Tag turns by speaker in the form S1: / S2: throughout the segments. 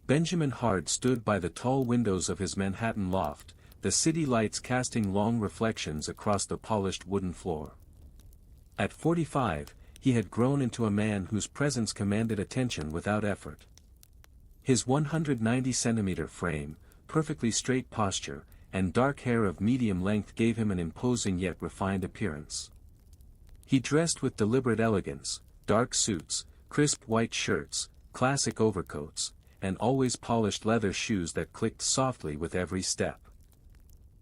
S1: Benjamin Hard stood by the tall windows of his Manhattan loft, the city lights casting long reflections across the polished wooden floor. At 45, he had grown into a man whose presence commanded attention without effort. His 190-centimeter frame, perfectly straight posture, and dark hair of medium length gave him an imposing yet refined appearance. He dressed with deliberate elegance, dark suits, crisp white shirts, classic overcoats, and always polished leather shoes that clicked softly with every step.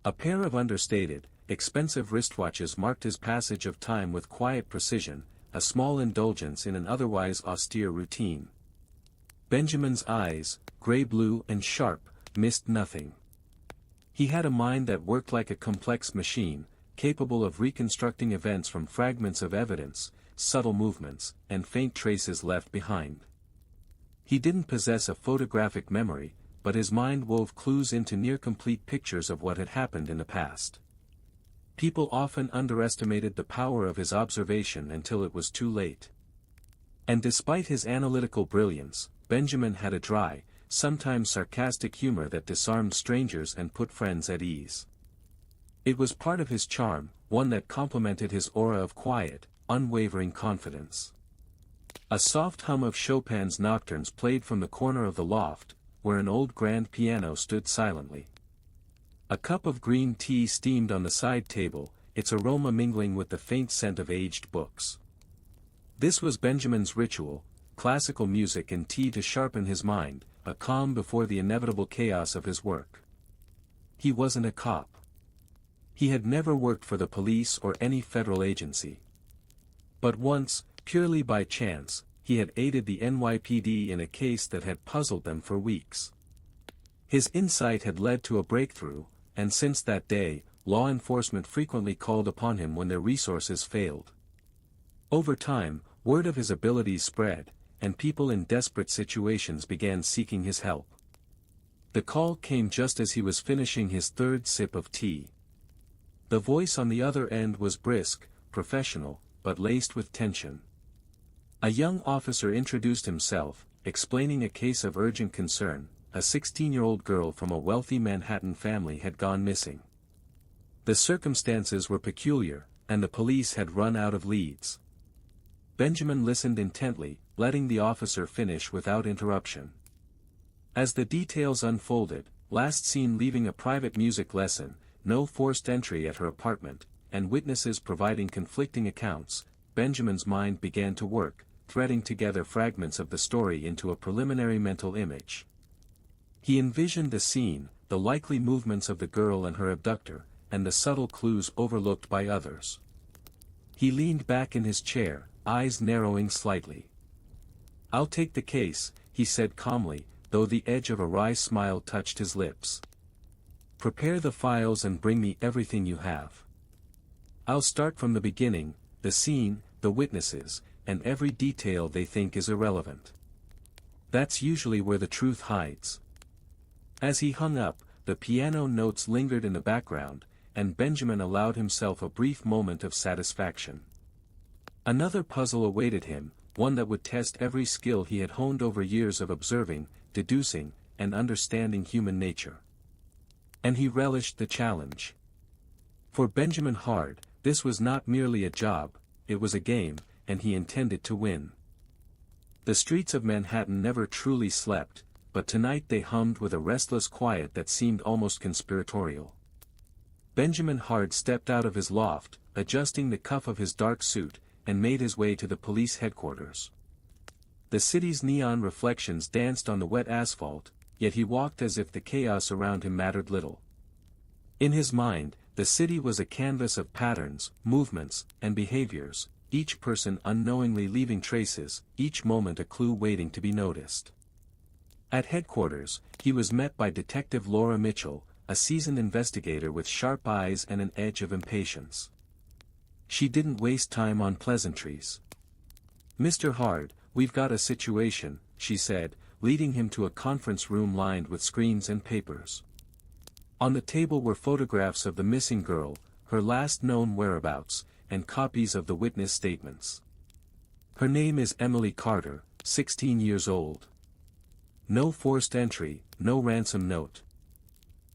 S1: A pair of understated, expensive wristwatches marked his passage of time with quiet precision, a small indulgence in an otherwise austere routine. Benjamin's eyes, gray-blue and sharp, missed nothing. He had a mind that worked like a complex machine, capable of reconstructing events from fragments of evidence, subtle movements, and faint traces left behind. He didn't possess a photographic memory, but his mind wove clues into near-complete pictures of what had happened in the past. People often underestimated the power of his observation until it was too late. And despite his analytical brilliance, Benjamin had a dry, sometimes sarcastic humor that disarmed strangers and put friends at ease. It was part of his charm, one that complemented his aura of quiet, unwavering confidence. A soft hum of Chopin's nocturnes played from the corner of the loft, where an old grand piano stood silently. A cup of green tea steamed on the side table, its aroma mingling with the faint scent of aged books. This was Benjamin's ritual, classical music and tea to sharpen his mind, a calm before the inevitable chaos of his work. He wasn't a cop. He had never worked for the police or any federal agency. But once, purely by chance, he had aided the NYPD in a case that had puzzled them for weeks. His insight had led to a breakthrough, and since that day, law enforcement frequently called upon him when their resources failed. Over time, word of his abilities spread, and people in desperate situations began seeking his help. The call came just as he was finishing his third sip of tea. The voice on the other end was brisk, professional, but laced with tension. A young officer introduced himself, explaining a case of urgent concern. A 16-year-old girl from a wealthy Manhattan family had gone missing. The circumstances were peculiar, and the police had run out of leads. Benjamin listened intently, letting the officer finish without interruption. As the details unfolded, last seen leaving a private music lesson, no forced entry at her apartment, and witnesses providing conflicting accounts, Benjamin's mind began to work, threading together fragments of the story into a preliminary mental image. He envisioned the scene, the likely movements of the girl and her abductor, and the subtle clues overlooked by others. He leaned back in his chair, eyes narrowing slightly. "I'll take the case," he said calmly, though the edge of a wry smile touched his lips. "Prepare the files and bring me everything you have. I'll start from the beginning, the scene, the witnesses, and every detail they think is irrelevant. That's usually where the truth hides." As he hung up, the piano notes lingered in the background, and Benjamin allowed himself a brief moment of satisfaction. Another puzzle awaited him, one that would test every skill he had honed over years of observing, deducing, and understanding human nature. And he relished the challenge. For Benjamin Hard, this was not merely a job, it was a game, and he intended to win. The streets of Manhattan never truly slept, but tonight they hummed with a restless quiet that seemed almost conspiratorial. Benjamin Hard stepped out of his loft, adjusting the cuff of his dark suit, and made his way to the police headquarters. The city's neon reflections danced on the wet asphalt, yet he walked as if the chaos around him mattered little. In his mind, the city was a canvas of patterns, movements, and behaviors, each person unknowingly leaving traces, each moment a clue waiting to be noticed. At headquarters, he was met by Detective Laura Mitchell, a seasoned investigator with sharp eyes and an edge of impatience. She didn't waste time on pleasantries. "Mr. Hard, we've got a situation," she said, leading him to a conference room lined with screens and papers. On the table were photographs of the missing girl, her last known whereabouts, and copies of the witness statements. "Her name is Emily Carter, 16 years old. No forced entry, no ransom note.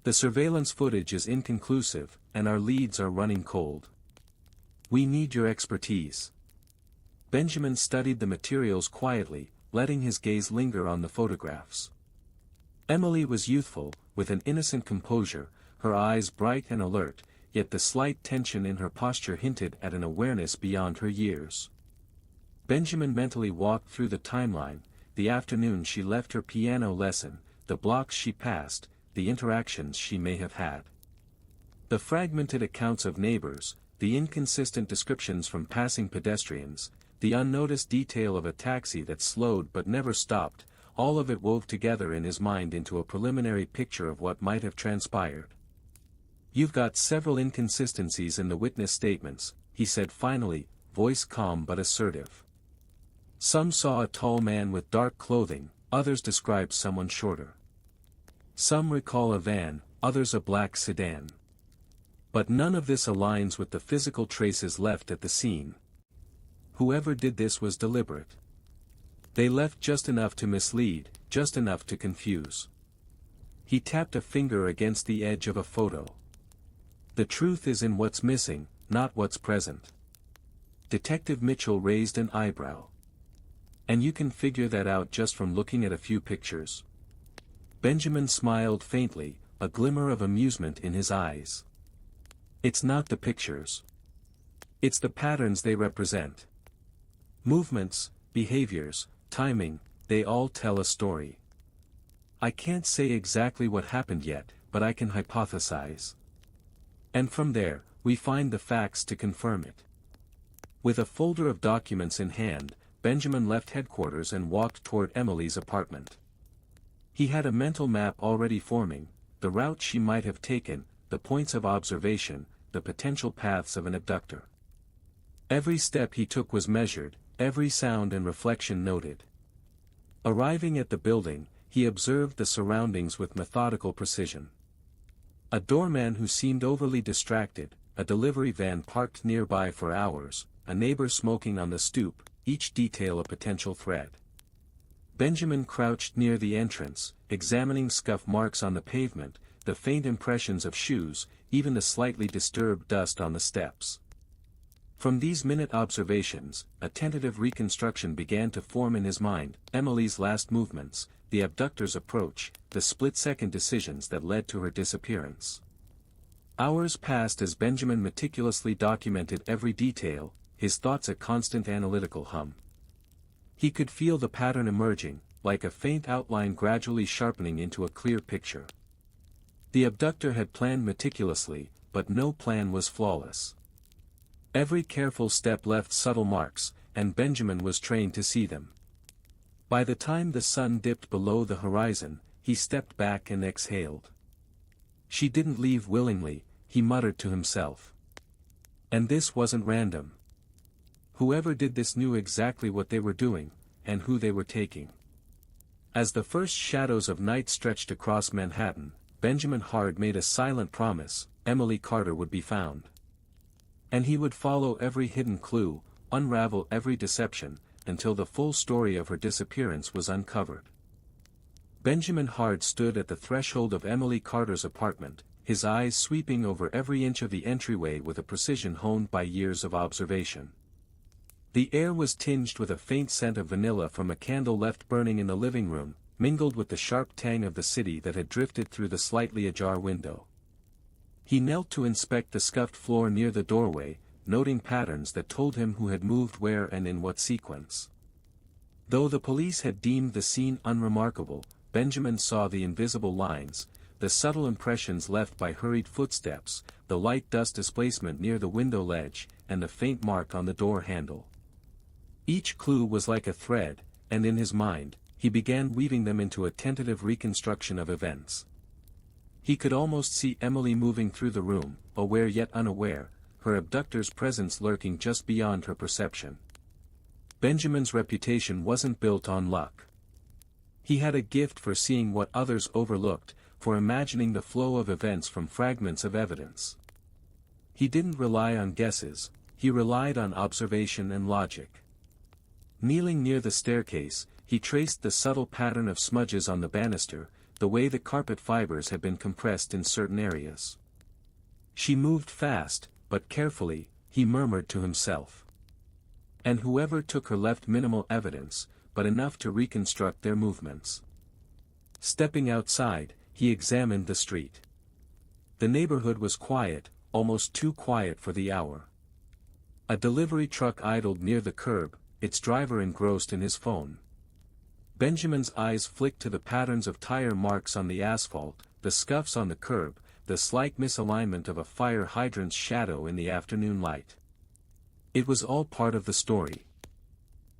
S1: The surveillance footage is inconclusive, and our leads are running cold. We need your expertise. Benjamin studied the materials quietly, letting his gaze linger on the photographs. Emily was youthful, with an innocent composure, her eyes bright and alert, yet the slight tension in her posture hinted at an awareness beyond her years. Benjamin mentally walked through the timeline, the afternoon she left her piano lesson, the blocks she passed, the interactions she may have had. The fragmented accounts of neighbors, the inconsistent descriptions from passing pedestrians, the unnoticed detail of a taxi that slowed but never stopped, all of it wove together in his mind into a preliminary picture of what might have transpired. "You've got several inconsistencies in the witness statements," he said finally, voice calm but assertive. "Some saw a tall man with dark clothing, others described someone shorter. Some recall a van, others a black sedan. But none of this aligns with the physical traces left at the scene. Whoever did this was deliberate. They left just enough to mislead, just enough to confuse." He tapped a finger against the edge of a photo. "The truth is in what's missing, not what's present." Detective Mitchell raised an eyebrow. "And you can figure that out just from looking at a few pictures?" Benjamin smiled faintly, a glimmer of amusement in his eyes. "It's not the pictures. It's the patterns they represent. Movements, behaviors, timing, they all tell a story. I can't say exactly what happened yet, but I can hypothesize. And from there, we find the facts to confirm it." With a folder of documents in hand, Benjamin left headquarters and walked toward Emily's apartment. He had a mental map already forming, the route she might have taken, the points of observation, the potential paths of an abductor. Every step he took was measured, every sound and reflection noted. Arriving at the building, he observed the surroundings with methodical precision. A doorman who seemed overly distracted, a delivery van parked nearby for hours, a neighbor smoking on the stoop, each detail a potential threat. Benjamin crouched near the entrance, examining scuff marks on the pavement, the faint impressions of shoes, even the slightly disturbed dust on the steps. From these minute observations, a tentative reconstruction began to form in his mind: Emily's last movements, the abductor's approach, the split-second decisions that led to her disappearance. Hours passed as Benjamin meticulously documented every detail, his thoughts a constant analytical hum. He could feel the pattern emerging, like a faint outline gradually sharpening into a clear picture. The abductor had planned meticulously, but no plan was flawless. Every careful step left subtle marks, and Benjamin was trained to see them. By the time the sun dipped below the horizon, he stepped back and exhaled. "She didn't leave willingly," he muttered to himself. "And this wasn't random. Whoever did this knew exactly what they were doing, and who they were taking." As the first shadows of night stretched across Manhattan, Benjamin Hard made a silent promise: Emily Carter would be found. And he would follow every hidden clue, unravel every deception, until the full story of her disappearance was uncovered. Benjamin Hard stood at the threshold of Emily Carter's apartment, his eyes sweeping over every inch of the entryway with a precision honed by years of observation. The air was tinged with a faint scent of vanilla from a candle left burning in the living room, mingled with the sharp tang of the city that had drifted through the slightly ajar window. He knelt to inspect the scuffed floor near the doorway, noting patterns that told him who had moved where and in what sequence. Though the police had deemed the scene unremarkable, Benjamin saw the invisible lines, the subtle impressions left by hurried footsteps, the light dust displacement near the window ledge, and the faint mark on the door handle. Each clue was like a thread, and in his mind, he began weaving them into a tentative reconstruction of events. He could almost see Emily moving through the room, aware yet unaware, her abductor's presence lurking just beyond her perception. Benjamin's reputation wasn't built on luck. He had a gift for seeing what others overlooked, for imagining the flow of events from fragments of evidence. He didn't rely on guesses, he relied on observation and logic. Kneeling near the staircase, he traced the subtle pattern of smudges on the banister, the way the carpet fibers had been compressed in certain areas. She moved fast, but carefully, he murmured to himself. And whoever took her left minimal evidence, but enough to reconstruct their movements. Stepping outside, he examined the street. The neighborhood was quiet, almost too quiet for the hour. A delivery truck idled near the curb, its driver engrossed in his phone. Benjamin's eyes flicked to the patterns of tire marks on the asphalt, the scuffs on the curb, the slight misalignment of a fire hydrant's shadow in the afternoon light. It was all part of the story.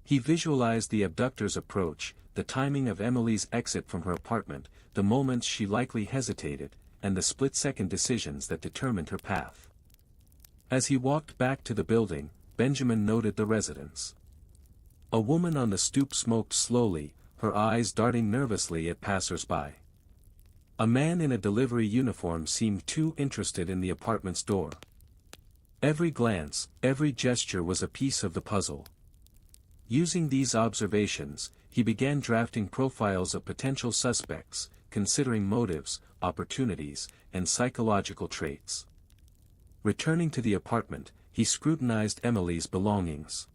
S1: He visualized the abductor's approach, the timing of Emily's exit from her apartment, the moments she likely hesitated, and the split-second decisions that determined her path. As he walked back to the building, Benjamin noted the residence. A woman on the stoop smoked slowly, her eyes darting nervously at passers-by. A man in a delivery uniform seemed too interested in the apartment's door. Every glance, every gesture was a piece of the puzzle. Using these observations, he began drafting profiles of potential suspects, considering motives, opportunities, and psychological traits. Returning to the apartment, he scrutinized Emily's belongings.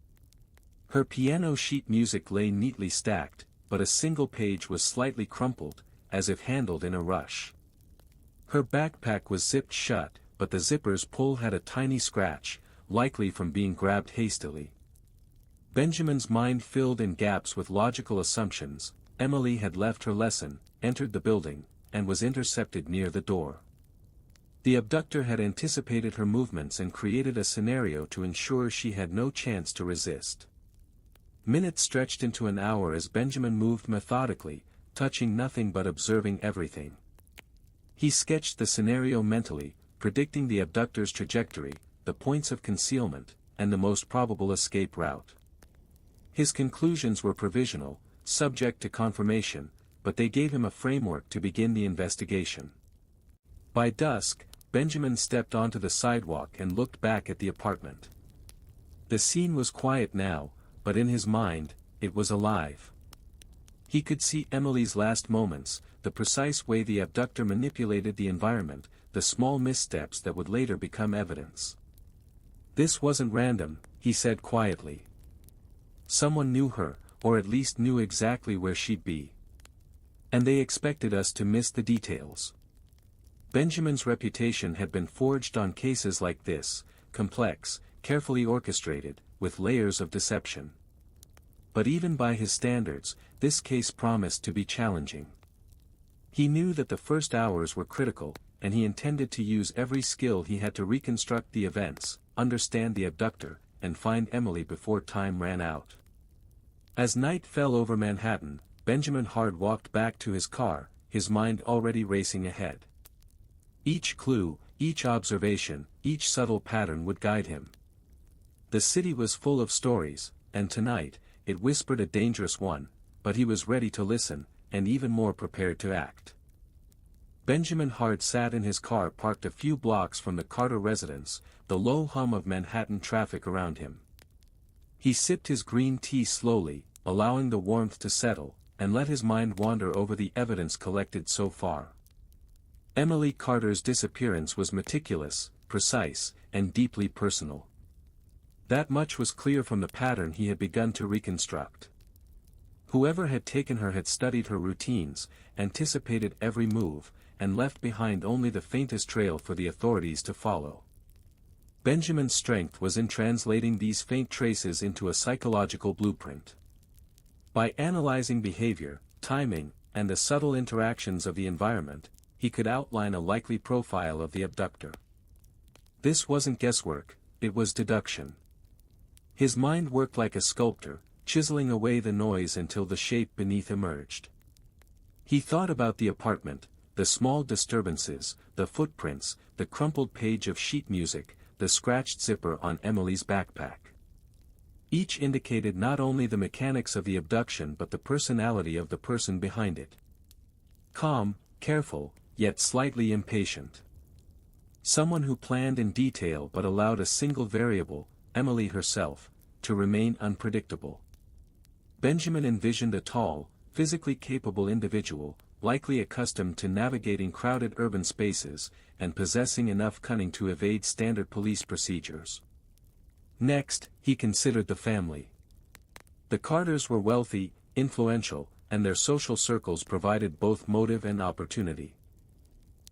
S1: Her piano sheet music lay neatly stacked, but a single page was slightly crumpled, as if handled in a rush. Her backpack was zipped shut, but the zipper's pull had a tiny scratch, likely from being grabbed hastily. Benjamin's mind filled in gaps with logical assumptions. Emily had left her lesson, entered the building, and was intercepted near the door. The abductor had anticipated her movements and created a scenario to ensure she had no chance to resist. Minutes stretched into an hour as Benjamin moved methodically, touching nothing but observing everything. He sketched the scenario mentally, predicting the abductor's trajectory, the points of concealment, and the most probable escape route. His conclusions were provisional, subject to confirmation, but they gave him a framework to begin the investigation. By dusk, Benjamin stepped onto the sidewalk and looked back at the apartment. The scene was quiet now, but in his mind, it was alive. He could see Emily's last moments, the precise way the abductor manipulated the environment, the small missteps that would later become evidence. This wasn't random, he said quietly. Someone knew her, or at least knew exactly where she'd be. And they expected us to miss the details. Benjamin's reputation had been forged on cases like this, complex, carefully orchestrated, with layers of deception. But even by his standards, this case promised to be challenging. He knew that the first hours were critical, and he intended to use every skill he had to reconstruct the events, understand the abductor, and find Emily before time ran out. As night fell over Manhattan, Benjamin Hard walked back to his car, his mind already racing ahead. Each clue, each observation, each subtle pattern would guide him. The city was full of stories, and tonight, it whispered a dangerous one, but he was ready to listen, and even more prepared to act. Benjamin Hard sat in his car parked a few blocks from the Carter residence, the low hum of Manhattan traffic around him. He sipped his green tea slowly, allowing the warmth to settle, and let his mind wander over the evidence collected so far. Emily Carter's disappearance was meticulous, precise, and deeply personal. That much was clear from the pattern he had begun to reconstruct. Whoever had taken her had studied her routines, anticipated every move, and left behind only the faintest trail for the authorities to follow. Benjamin's strength was in translating these faint traces into a psychological blueprint. By analyzing behavior, timing, and the subtle interactions of the environment, he could outline a likely profile of the abductor. This wasn't guesswork, it was deduction. His mind worked like a sculptor, chiseling away the noise until the shape beneath emerged. He thought about the apartment, the small disturbances, the footprints, the crumpled page of sheet music, the scratched zipper on Emily's backpack. Each indicated not only the mechanics of the abduction but the personality of the person behind it. Calm, careful, yet slightly impatient. Someone who planned in detail but allowed a single variable, Emily herself, to remain unpredictable. Benjamin envisioned a tall, physically capable individual, likely accustomed to navigating crowded urban spaces, and possessing enough cunning to evade standard police procedures. Next, he considered the family. The Carters were wealthy, influential, and their social circles provided both motive and opportunity.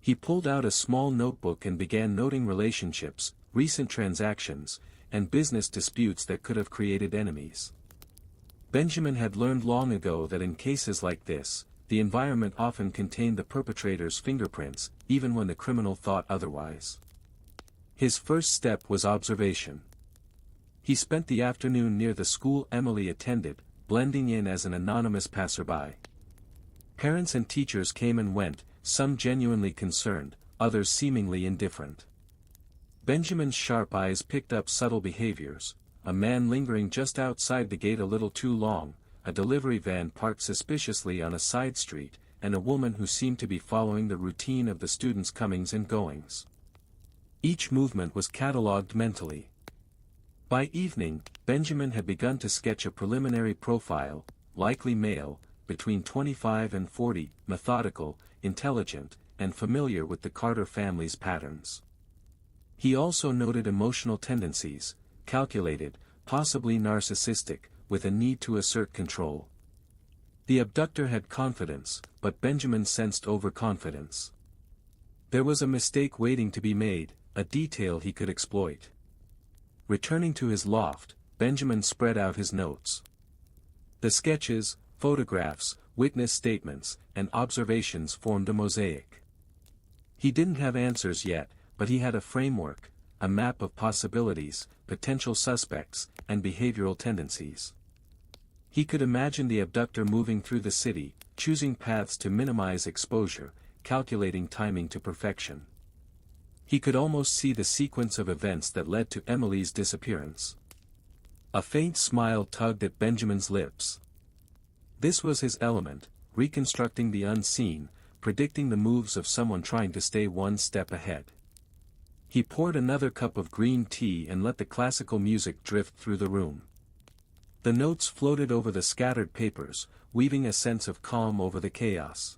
S1: He pulled out a small notebook and began noting relationships, recent transactions, and business disputes that could have created enemies. Benjamin had learned long ago that in cases like this, the environment often contained the perpetrator's fingerprints, even when the criminal thought otherwise. His first step was observation. He spent the afternoon near the school Emily attended, blending in as an anonymous passerby. Parents and teachers came and went, some genuinely concerned, others seemingly indifferent. Benjamin's sharp eyes picked up subtle behaviors: a man lingering just outside the gate a little too long, a delivery van parked suspiciously on a side street, and a woman who seemed to be following the routine of the students' comings and goings. Each movement was catalogued mentally. By evening, Benjamin had begun to sketch a preliminary profile: likely male, between 25 and 40, methodical, intelligent, and familiar with the Carter family's patterns. He also noted emotional tendencies: calculated, possibly narcissistic, with a need to assert control. The abductor had confidence, but Benjamin sensed overconfidence. There was a mistake waiting to be made, a detail he could exploit. Returning to his loft, Benjamin spread out his notes. The sketches, photographs, witness statements, and observations formed a mosaic. He didn't have answers yet, but he had a framework, a map of possibilities, potential suspects, and behavioral tendencies. He could imagine the abductor moving through the city, choosing paths to minimize exposure, calculating timing to perfection. He could almost see the sequence of events that led to Emily's disappearance. A faint smile tugged at Benjamin's lips. This was his element: reconstructing the unseen, predicting the moves of someone trying to stay one step ahead. He poured another cup of green tea and let the classical music drift through the room. The notes floated over the scattered papers, weaving a sense of calm over the chaos.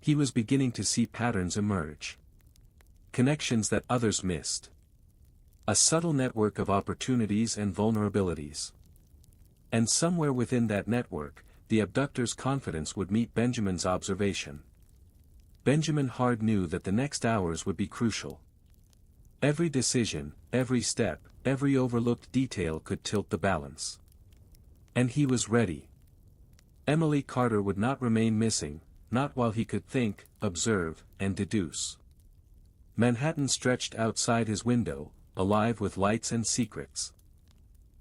S1: He was beginning to see patterns emerge. Connections that others missed. A subtle network of opportunities and vulnerabilities. And somewhere within that network, the abductor's confidence would meet Benjamin's observation. Benjamin Hard knew that the next hours would be crucial. Every decision, every step, every overlooked detail could tilt the balance. And he was ready. Emily Carter would not remain missing, not while he could think, observe, and deduce. Manhattan stretched outside his window, alive with lights and secrets.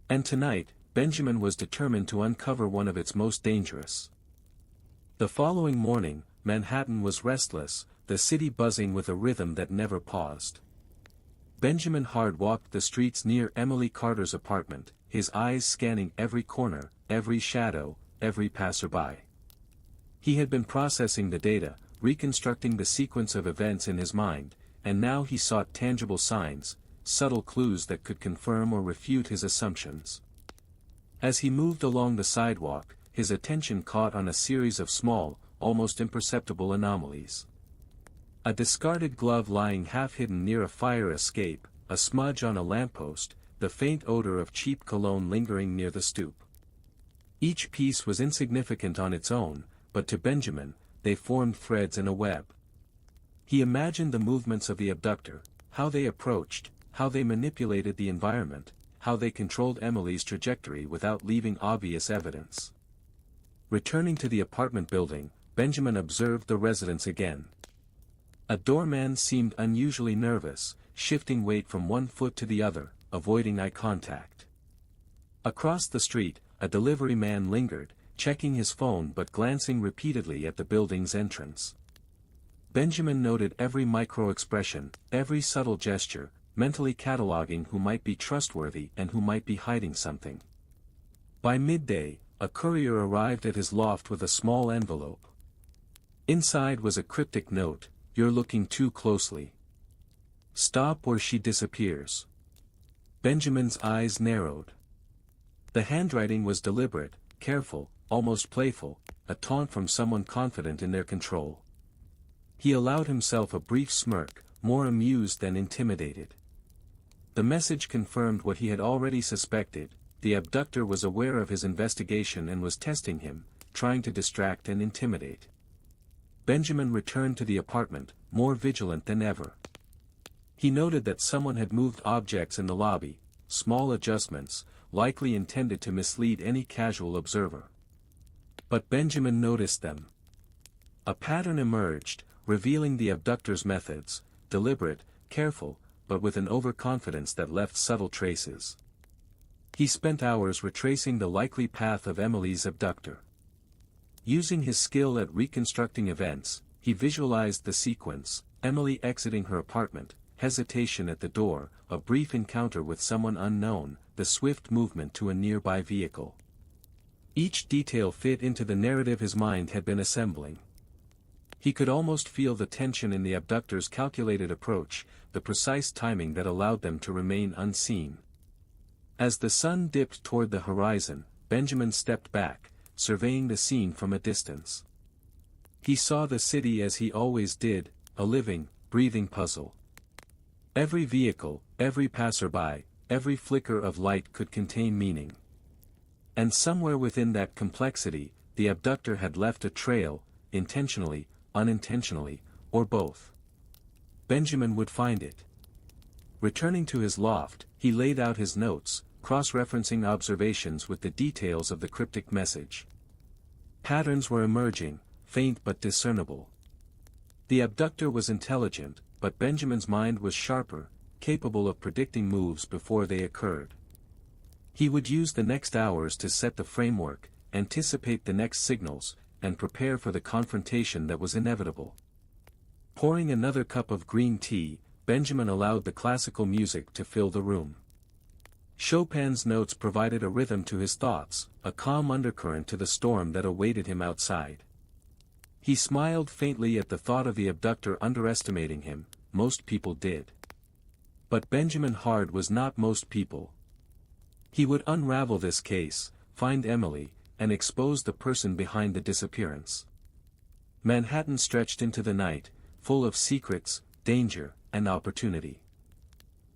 S1: And tonight, Benjamin was determined to uncover one of its most dangerous. The following morning, Manhattan was restless, the city buzzing with a rhythm that never paused. Benjamin Hard walked the streets near Emily Carter's apartment, his eyes scanning every corner, every shadow, every passerby. He had been processing the data, reconstructing the sequence of events in his mind, and now he sought tangible signs, subtle clues that could confirm or refute his assumptions. As he moved along the sidewalk, his attention caught on a series of small, almost imperceptible anomalies. A discarded glove lying half-hidden near a fire escape, a smudge on a lamppost, the faint odor of cheap cologne lingering near the stoop. Each piece was insignificant on its own, but to Benjamin, they formed threads in a web. He imagined the movements of the abductor, how they approached, how they manipulated the environment, how they controlled Emily's trajectory without leaving obvious evidence. Returning to the apartment building, Benjamin observed the residence again. A doorman seemed unusually nervous, shifting weight from one foot to the other, avoiding eye contact. Across the street, a delivery man lingered, checking his phone but glancing repeatedly at the building's entrance. Benjamin noted every micro-expression, every subtle gesture, mentally cataloging who might be trustworthy and who might be hiding something. By midday, a courier arrived at his loft with a small envelope. Inside was a cryptic note: "You're looking too closely. Stop or she disappears." Benjamin's eyes narrowed. The handwriting was deliberate, careful, almost playful, a taunt from someone confident in their control. He allowed himself a brief smirk, more amused than intimidated. The message confirmed what he had already suspected: the abductor was aware of his investigation and was testing him, trying to distract and intimidate. Benjamin returned to the apartment, more vigilant than ever. He noted that someone had moved objects in the lobby, small adjustments, likely intended to mislead any casual observer. But Benjamin noticed them. A pattern emerged, revealing the abductor's methods: deliberate, careful, but with an overconfidence that left subtle traces. He spent hours retracing the likely path of Emily's abductor. Using his skill at reconstructing events, he visualized the sequence: Emily exiting her apartment, hesitation at the door, a brief encounter with someone unknown, the swift movement to a nearby vehicle. Each detail fit into the narrative his mind had been assembling. He could almost feel the tension in the abductor's calculated approach, the precise timing that allowed them to remain unseen. As the sun dipped toward the horizon, Benjamin stepped back, surveying the scene from a distance. He saw the city as he always did, a living, breathing puzzle. Every vehicle, every passerby, every flicker of light could contain meaning. And somewhere within that complexity, the abductor had left a trail, intentionally, unintentionally, or both. Benjamin would find it. Returning to his loft, he laid out his notes, cross-referencing observations with the details of the cryptic message. Patterns were emerging, faint but discernible. The abductor was intelligent, but Benjamin's mind was sharper, capable of predicting moves before they occurred. He would use the next hours to set the framework, anticipate the next signals, and prepare for the confrontation that was inevitable. Pouring another cup of green tea, Benjamin allowed the classical music to fill the room. Chopin's notes provided a rhythm to his thoughts, a calm undercurrent to the storm that awaited him outside. He smiled faintly at the thought of the abductor underestimating him. Most people did. But Benjamin Hard was not most people. He would unravel this case, find Emily, and expose the person behind the disappearance. Manhattan stretched into the night, full of secrets, danger, and opportunity.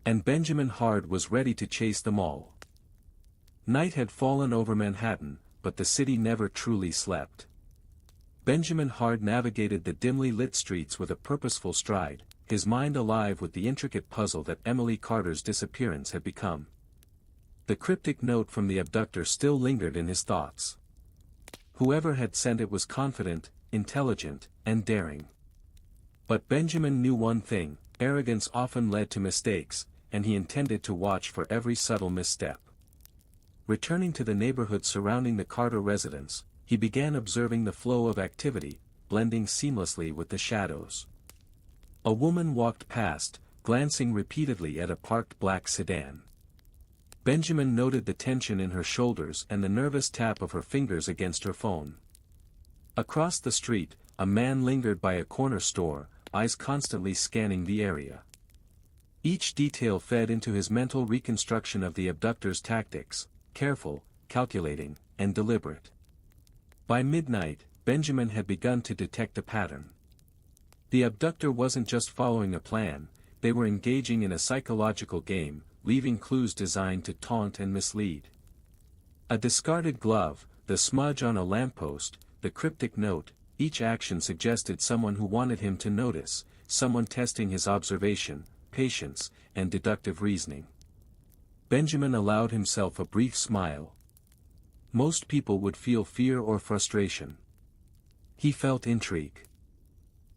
S1: And Benjamin Hard was ready to chase them all. Night had fallen over Manhattan, but the city never truly slept. Benjamin Hard navigated the dimly lit streets with a purposeful stride, his mind alive with the intricate puzzle that Emily Carter's disappearance had become. The cryptic note from the abductor still lingered in his thoughts. Whoever had sent it was confident, intelligent, and daring. But Benjamin knew one thing: arrogance often led to mistakes, and he intended to watch for every subtle misstep. Returning to the neighborhood surrounding the Carter residence, he began observing the flow of activity, blending seamlessly with the shadows. A woman walked past, glancing repeatedly at a parked black sedan. Benjamin noted the tension in her shoulders and the nervous tap of her fingers against her phone. Across the street, a man lingered by a corner store, eyes constantly scanning the area. Each detail fed into his mental reconstruction of the abductor's tactics: careful, calculating, and deliberate. By midnight, Benjamin had begun to detect a pattern. The abductor wasn't just following a plan, they were engaging in a psychological game, leaving clues designed to taunt and mislead. A discarded glove, the smudge on a lamppost, the cryptic note, each action suggested someone who wanted him to notice, someone testing his observation, patience, and deductive reasoning. Benjamin allowed himself a brief smile. Most people would feel fear or frustration. He felt intrigue.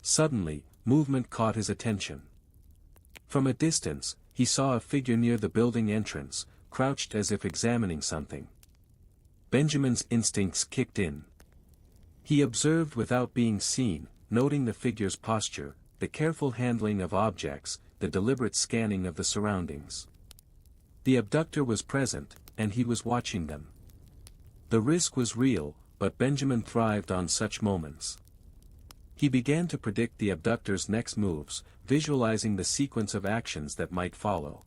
S1: Suddenly, movement caught his attention. From a distance, he saw a figure near the building entrance, crouched as if examining something. Benjamin's instincts kicked in. He observed without being seen, noting the figure's posture, the careful handling of objects, the deliberate scanning of the surroundings. The abductor was present, and he was watching them. The risk was real, but Benjamin thrived on such moments. He began to predict the abductor's next moves, visualizing the sequence of actions that might follow.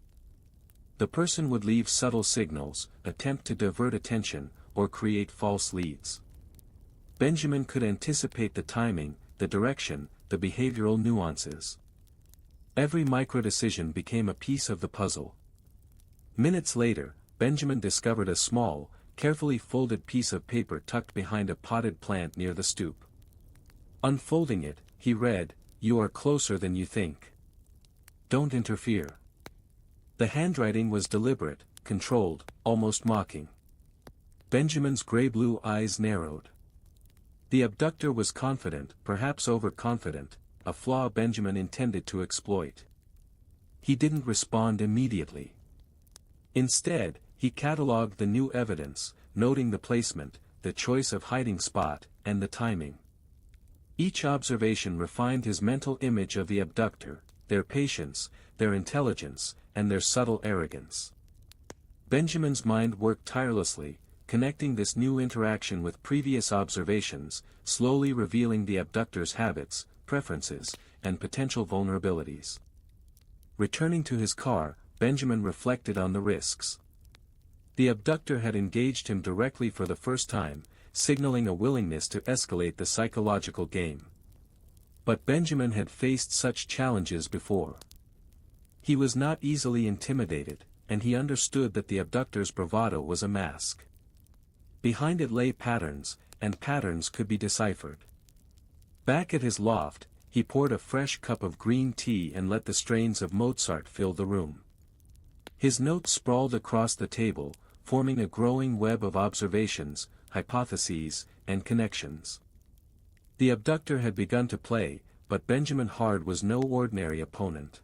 S1: The person would leave subtle signals, attempt to divert attention, or create false leads. Benjamin could anticipate the timing, the direction, the behavioral nuances. Every micro-decision became a piece of the puzzle. Minutes later, Benjamin discovered a small, carefully folded piece of paper tucked behind a potted plant near the stoop. Unfolding it, he read, "You are closer than you think. Don't interfere." The handwriting was deliberate, controlled, almost mocking. Benjamin's gray-blue eyes narrowed. The abductor was confident, perhaps overconfident, a flaw Benjamin intended to exploit. He didn't respond immediately. Instead, he catalogued the new evidence, noting the placement, the choice of hiding spot, and the timing. Each observation refined his mental image of the abductor, their patience, their intelligence, and their subtle arrogance. Benjamin's mind worked tirelessly, connecting this new interaction with previous observations, slowly revealing the abductor's habits, preferences, and potential vulnerabilities. Returning to his car, Benjamin reflected on the risks. The abductor had engaged him directly for the first time, signaling a willingness to escalate the psychological game. But Benjamin had faced such challenges before. He was not easily intimidated, and he understood that the abductor's bravado was a mask. Behind it lay patterns, and patterns could be deciphered. Back at his loft, he poured a fresh cup of green tea and let the strains of Mozart fill the room. His notes sprawled across the table, forming a growing web of observations, hypotheses, and connections. The abductor had begun to play, but Benjamin Hard was no ordinary opponent.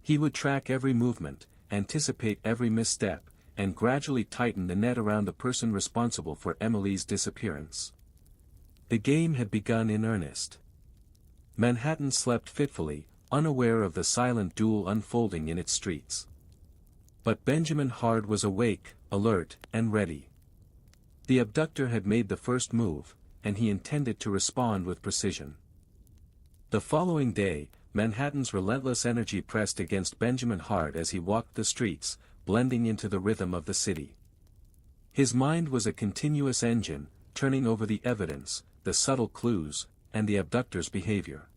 S1: He would track every movement, anticipate every misstep, and gradually tighten the net around the person responsible for Emily's disappearance. The game had begun in earnest. Manhattan slept fitfully, unaware of the silent duel unfolding in its streets. But Benjamin Hard was awake, alert, and ready. The abductor had made the first move, and he intended to respond with precision. The following day, Manhattan's relentless energy pressed against Benjamin Hard as he walked the streets, blending into the rhythm of the city. His mind was a continuous engine, turning over the evidence, the subtle clues, and the abductor's behavior.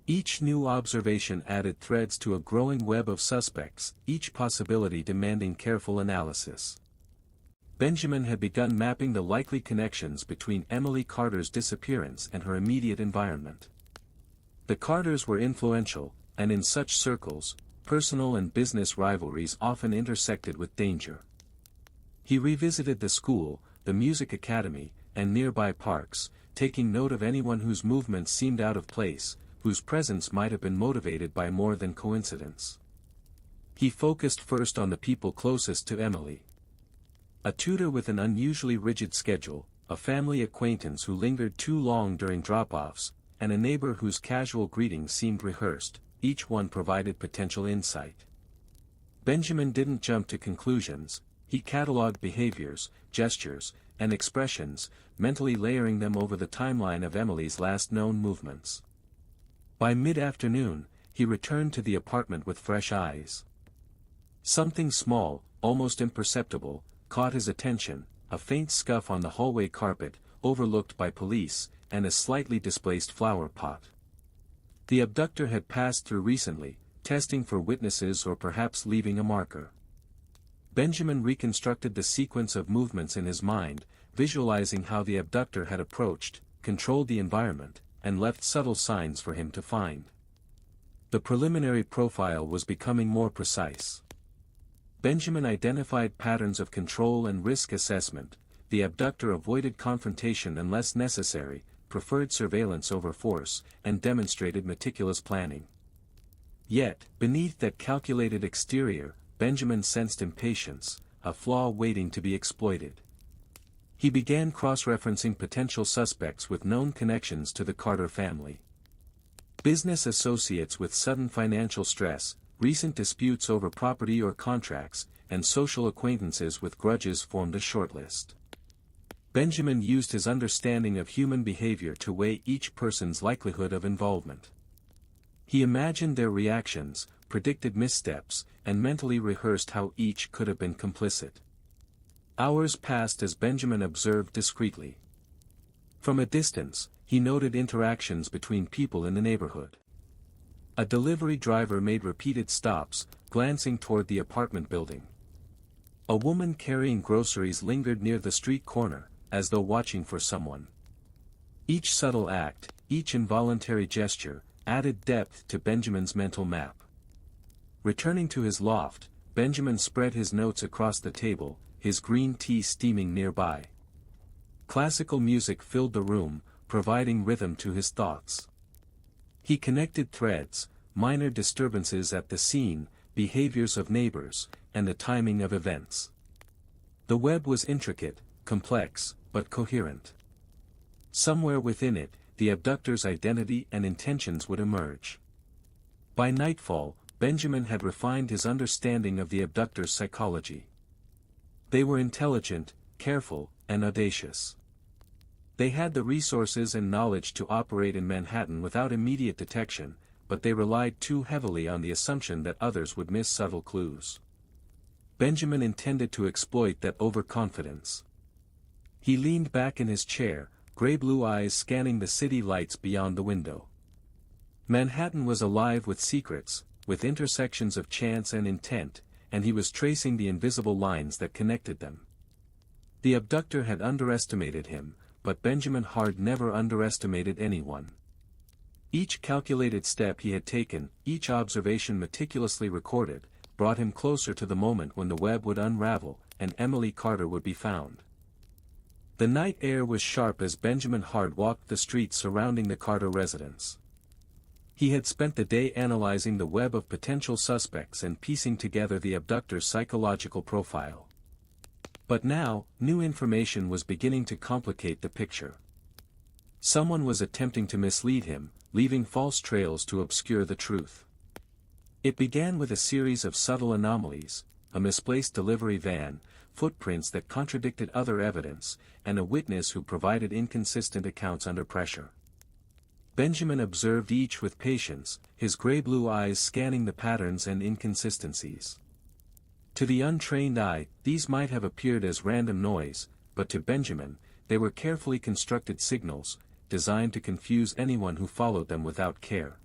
S1: Each new observation added threads to a growing web of suspects, each possibility demanding careful analysis. Benjamin had begun mapping the likely connections between Emily Carter's disappearance and her immediate environment. The Carters were influential, and in such circles, personal and business rivalries often intersected with danger. He revisited the school, the music academy, and nearby parks, taking note of anyone whose movements seemed out of place, whose presence might have been motivated by more than coincidence. He focused first on the people closest to Emily. A tutor with an unusually rigid schedule, a family acquaintance who lingered too long during drop-offs, and a neighbor whose casual greetings seemed rehearsed, each one provided potential insight. Benjamin didn't jump to conclusions, he catalogued behaviors, gestures, and expressions, mentally layering them over the timeline of Emily's last known movements. By mid-afternoon, he returned to the apartment with fresh eyes. Something small, almost imperceptible, caught his attention, a faint scuff on the hallway carpet, overlooked by police, and a slightly displaced flower pot. The abductor had passed through recently, testing for witnesses or perhaps leaving a marker. Benjamin reconstructed the sequence of movements in his mind, visualizing how the abductor had approached, controlled the environment, and left subtle signs for him to find. The preliminary profile was becoming more precise. Benjamin identified patterns of control and risk assessment. The abductor avoided confrontation unless necessary, preferred surveillance over force, and demonstrated meticulous planning. Yet, beneath that calculated exterior, Benjamin sensed impatience, a flaw waiting to be exploited. He began cross-referencing potential suspects with known connections to the Carter family. Business associates with sudden financial stress, recent disputes over property or contracts, and social acquaintances with grudges formed a shortlist. Benjamin used his understanding of human behavior to weigh each person's likelihood of involvement. He imagined their reactions, predicted missteps, and mentally rehearsed how each could have been complicit. Hours passed as Benjamin observed discreetly. From a distance, he noted interactions between people in the neighborhood. A delivery driver made repeated stops, glancing toward the apartment building. A woman carrying groceries lingered near the street corner, as though watching for someone. Each subtle act, each involuntary gesture, added depth to Benjamin's mental map. Returning to his loft, Benjamin spread his notes across the table, his green tea steaming nearby. Classical music filled the room, providing rhythm to his thoughts. He connected threads, minor disturbances at the scene, behaviors of neighbors, and the timing of events. The web was intricate, complex, but coherent. Somewhere within it, the abductor's identity and intentions would emerge. By nightfall, Benjamin had refined his understanding of the abductor's psychology. They were intelligent, careful, and audacious. They had the resources and knowledge to operate in Manhattan without immediate detection, but they relied too heavily on the assumption that others would miss subtle clues. Benjamin intended to exploit that overconfidence. He leaned back in his chair, gray-blue eyes scanning the city lights beyond the window. Manhattan was alive with secrets, with intersections of chance and intent, and he was tracing the invisible lines that connected them. The abductor had underestimated him, but Benjamin Hard never underestimated anyone. Each calculated step he had taken, each observation meticulously recorded, brought him closer to the moment when the web would unravel, and Emily Carter would be found. The night air was sharp as Benjamin Hard walked the streets surrounding the Carter residence. He had spent the day analyzing the web of potential suspects and piecing together the abductor's psychological profile. But now, new information was beginning to complicate the picture. Someone was attempting to mislead him, leaving false trails to obscure the truth. It began with a series of subtle anomalies, a misplaced delivery van, footprints that contradicted other evidence, and a witness who provided inconsistent accounts under pressure. Benjamin observed each with patience, his gray-blue eyes scanning the patterns and inconsistencies. To the untrained eye, these might have appeared as random noise, but to Benjamin, they were carefully constructed signals, designed to confuse anyone who followed them without care.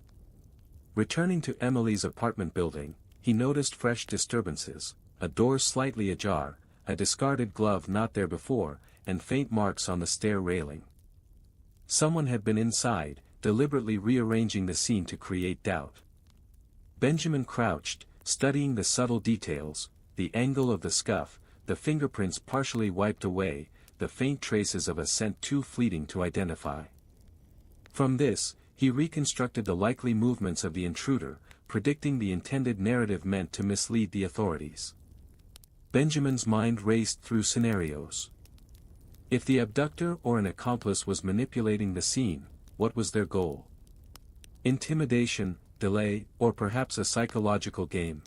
S1: Returning to Emily's apartment building, he noticed fresh disturbances, a door slightly ajar, a discarded glove not there before, and faint marks on the stair railing. Someone had been inside, deliberately rearranging the scene to create doubt. Benjamin crouched, studying the subtle details, the angle of the scuff, the fingerprints partially wiped away, the faint traces of a scent too fleeting to identify. From this, he reconstructed the likely movements of the intruder, predicting the intended narrative meant to mislead the authorities. Benjamin's mind raced through scenarios. If the abductor or an accomplice was manipulating the scene, what was their goal? Intimidation, delay, or perhaps a psychological game?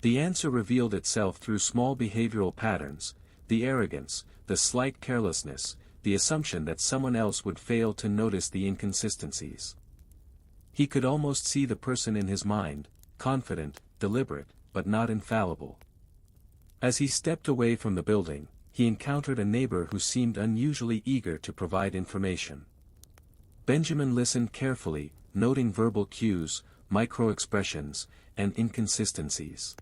S1: The answer revealed itself through small behavioral patterns, the arrogance, the slight carelessness, the assumption that someone else would fail to notice the inconsistencies. He could almost see the person in his mind, confident, deliberate, but not infallible. As he stepped away from the building, he encountered a neighbor who seemed unusually eager to provide information. Benjamin listened carefully, noting verbal cues, micro-expressions, and inconsistencies.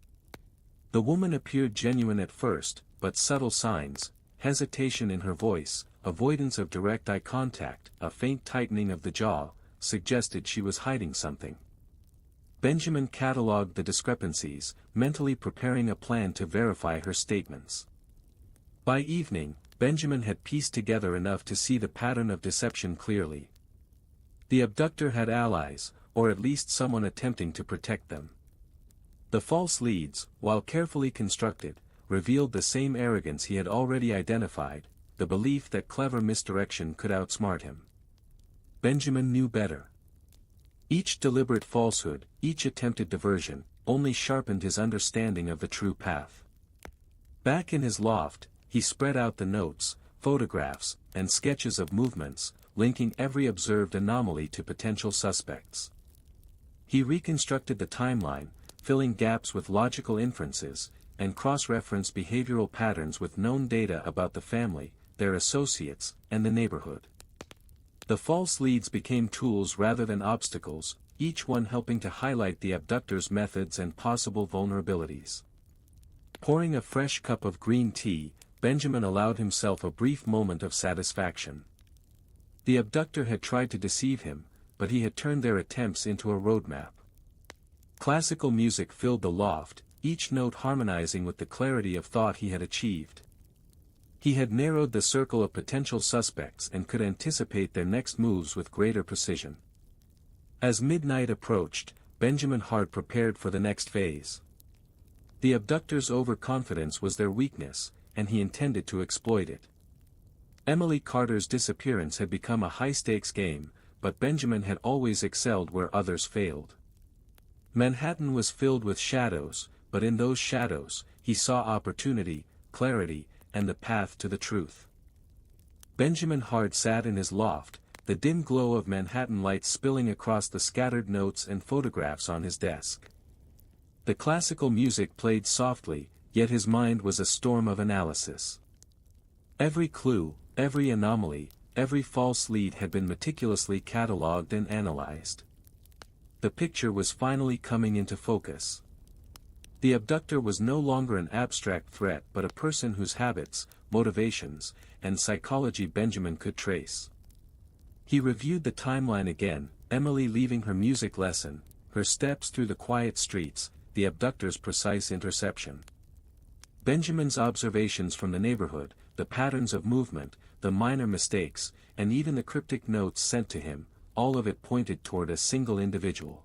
S1: The woman appeared genuine at first, but subtle signs, hesitation in her voice, avoidance of direct eye contact, a faint tightening of the jaw, suggested she was hiding something. Benjamin catalogued the discrepancies, mentally preparing a plan to verify her statements. By evening, Benjamin had pieced together enough to see the pattern of deception clearly. The abductor had allies, or at least someone attempting to protect them. The false leads, while carefully constructed, revealed the same arrogance he had already identified, the belief that clever misdirection could outsmart him. Benjamin knew better. Each deliberate falsehood, each attempted diversion, only sharpened his understanding of the true path. Back in his loft, he spread out the notes, photographs, and sketches of movements, linking every observed anomaly to potential suspects. He reconstructed the timeline, filling gaps with logical inferences, and cross-reference behavioral patterns with known data about the family, their associates, and the neighborhood. The false leads became tools rather than obstacles, each one helping to highlight the abductor's methods and possible vulnerabilities. Pouring a fresh cup of green tea, Benjamin allowed himself a brief moment of satisfaction. The abductor had tried to deceive him, but he had turned their attempts into a roadmap. Classical music filled the loft, each note harmonizing with the clarity of thought he had achieved. He had narrowed the circle of potential suspects and could anticipate their next moves with greater precision. As midnight approached, Benjamin Hart prepared for the next phase. The abductor's overconfidence was their weakness, and he intended to exploit it. Emily Carter's disappearance had become a high-stakes game, but Benjamin had always excelled where others failed. Manhattan was filled with shadows, but in those shadows, he saw opportunity, clarity, and the path to the truth. Benjamin Hart sat in his loft, the dim glow of Manhattan lights spilling across the scattered notes and photographs on his desk. The classical music played softly, yet his mind was a storm of analysis. Every clue, every anomaly, every false lead had been meticulously catalogued and analyzed. The picture was finally coming into focus. The abductor was no longer an abstract threat but a person whose habits, motivations, and psychology Benjamin could trace. He reviewed the timeline again, Emily leaving her music lesson, her steps through the quiet streets, the abductor's precise interception. Benjamin's observations from the neighborhood, the patterns of movement, the minor mistakes, and even the cryptic notes sent to him, all of it pointed toward a single individual.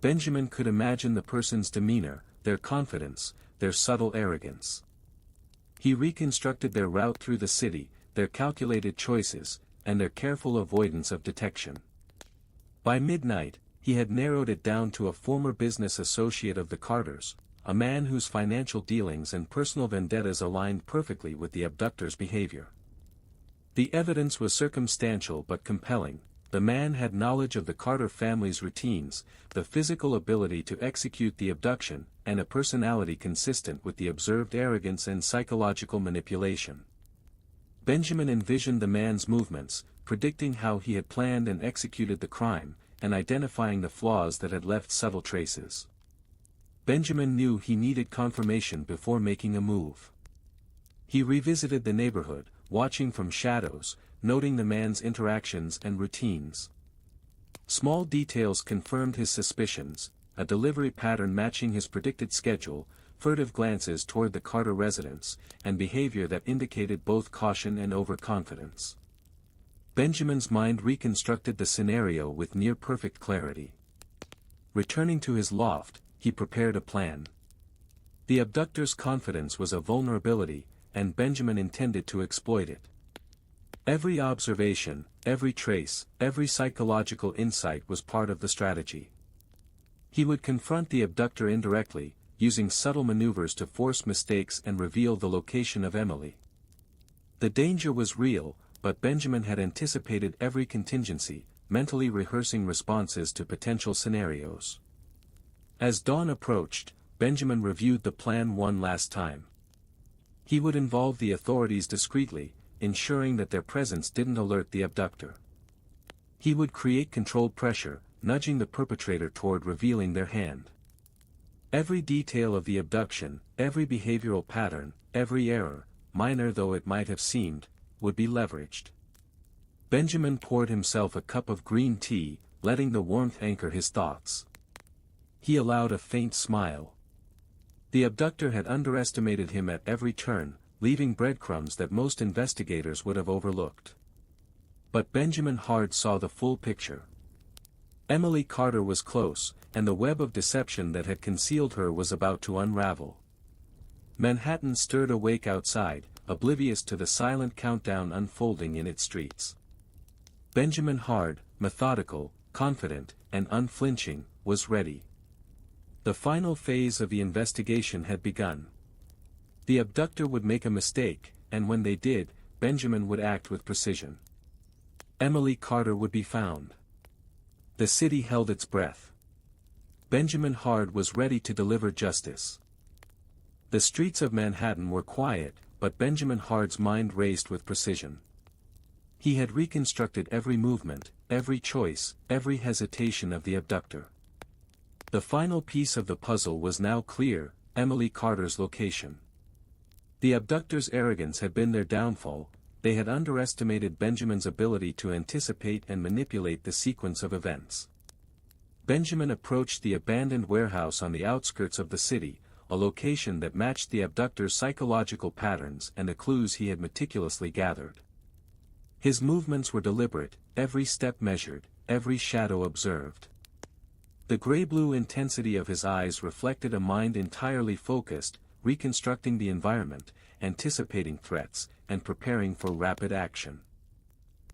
S1: Benjamin could imagine the person's demeanor, their confidence, their subtle arrogance. He reconstructed their route through the city, their calculated choices, and their careful avoidance of detection. By midnight, he had narrowed it down to a former business associate of the Carters, a man whose financial dealings and personal vendettas aligned perfectly with the abductor's behavior. The evidence was circumstantial but compelling. The man had knowledge of the Carter family's routines, the physical ability to execute the abduction, and a personality consistent with the observed arrogance and psychological manipulation. Benjamin envisioned the man's movements, predicting how he had planned and executed the crime, and identifying the flaws that had left subtle traces. Benjamin knew he needed confirmation before making a move. He revisited the neighborhood, watching from shadows, noting the man's interactions and routines. Small details confirmed his suspicions, a delivery pattern matching his predicted schedule, furtive glances toward the Carter residence, and behavior that indicated both caution and overconfidence. Benjamin's mind reconstructed the scenario with near-perfect clarity. Returning to his loft, he prepared a plan. The abductor's confidence was a vulnerability, and Benjamin intended to exploit it. Every observation, every trace, every psychological insight was part of the strategy. He would confront the abductor indirectly, using subtle maneuvers to force mistakes and reveal the location of Emily. The danger was real, but Benjamin had anticipated every contingency, mentally rehearsing responses to potential scenarios. As dawn approached, Benjamin reviewed the plan one last time. He would involve the authorities discreetly, ensuring that their presence didn't alert the abductor. He would create controlled pressure, nudging the perpetrator toward revealing their hand. Every detail of the abduction, every behavioral pattern, every error, minor though it might have seemed, would be leveraged. Benjamin poured himself a cup of green tea, letting the warmth anchor his thoughts. He allowed a faint smile. The abductor had underestimated him at every turn, leaving breadcrumbs that most investigators would have overlooked. But Benjamin Hart saw the full picture. Emily Carter was close, and the web of deception that had concealed her was about to unravel. Manhattan stirred awake outside, oblivious to the silent countdown unfolding in its streets. Benjamin Hart, methodical, confident, and unflinching, was ready. The final phase of the investigation had begun. The abductor would make a mistake, and when they did, Benjamin would act with precision. Emily Carter would be found. The city held its breath. Benjamin Hart was ready to deliver justice. The streets of Manhattan were quiet, but Benjamin Hard's mind raced with precision. He had reconstructed every movement, every choice, every hesitation of the abductor. The final piece of the puzzle was now clear: Emily Carter's location. The abductor's arrogance had been their downfall. They had underestimated Benjamin's ability to anticipate and manipulate the sequence of events. Benjamin approached the abandoned warehouse on the outskirts of the city, a location that matched the abductor's psychological patterns and the clues he had meticulously gathered. His movements were deliberate, every step measured, every shadow observed. The gray-blue intensity of his eyes reflected a mind entirely focused, reconstructing the environment, anticipating threats, and preparing for rapid action.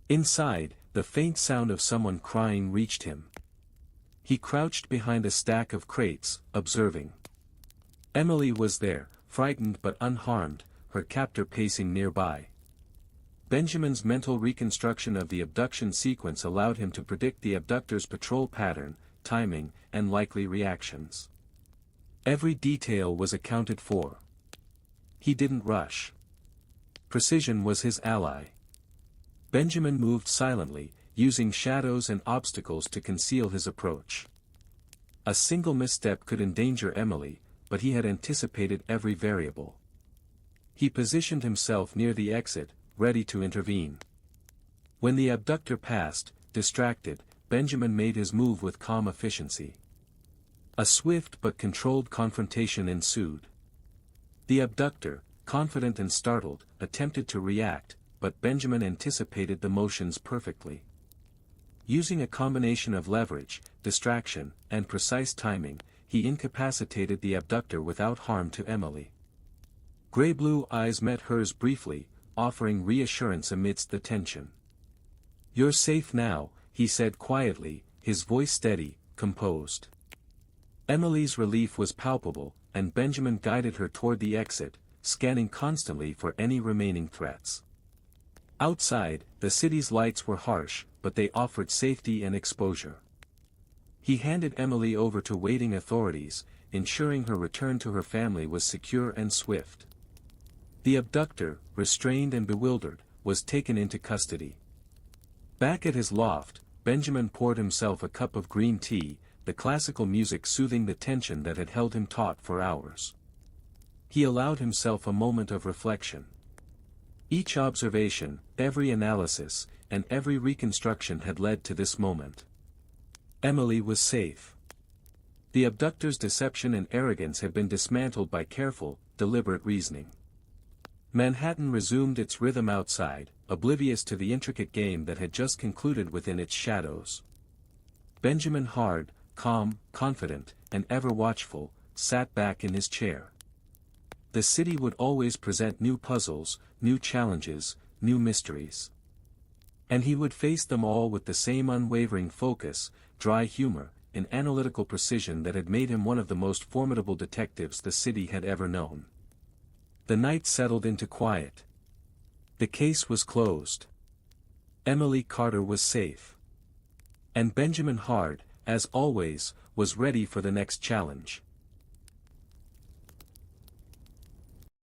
S1: Inside, the faint sound of someone crying reached him. He crouched behind a stack of crates, observing. Emily was there, frightened but unharmed, her captor pacing nearby. Benjamin's mental reconstruction of the abduction sequence allowed him to predict the abductor's patrol pattern, timing, and likely reactions. Every detail was accounted for. He didn't rush. Precision was his ally. Benjamin moved silently, using shadows and obstacles to conceal his approach. A single misstep could endanger Emily, but he had anticipated every variable. He positioned himself near the exit, ready to intervene. When the abductor passed, distracted, Benjamin made his move with calm efficiency. A swift but controlled confrontation ensued. The abductor, confident and startled, attempted to react, but Benjamin anticipated the motions perfectly. Using a combination of leverage, distraction, and precise timing, he incapacitated the abductor without harm to Emily. Gray-blue eyes met hers briefly, offering reassurance amidst the tension. "You're safe now," he said quietly, his voice steady, composed. Emily's relief was palpable, and Benjamin guided her toward the exit, scanning constantly for any remaining threats. Outside, the city's lights were harsh, but they offered safety and exposure. He handed Emily over to waiting authorities, ensuring her return to her family was secure and swift. The abductor, restrained and bewildered, was taken into custody. Back at his loft, Benjamin poured himself a cup of green tea, the classical music soothing the tension that had held him taut for hours. He allowed himself a moment of reflection. Each observation, every analysis, and every reconstruction had led to this moment. Emily was safe. The abductor's deception and arrogance had been dismantled by careful, deliberate reasoning. Manhattan resumed its rhythm outside, oblivious to the intricate game that had just concluded within its shadows. Benjamin Hard, calm, confident, and ever watchful, sat back in his chair. The city would always present new puzzles, new challenges, new mysteries. And he would face them all with the same unwavering focus, dry humor, and analytical precision that had made him one of the most formidable detectives the city had ever known. The night settled into quiet. The case was closed. Emily Carter was safe. And Benjamin Hard, as always, was ready for the next challenge.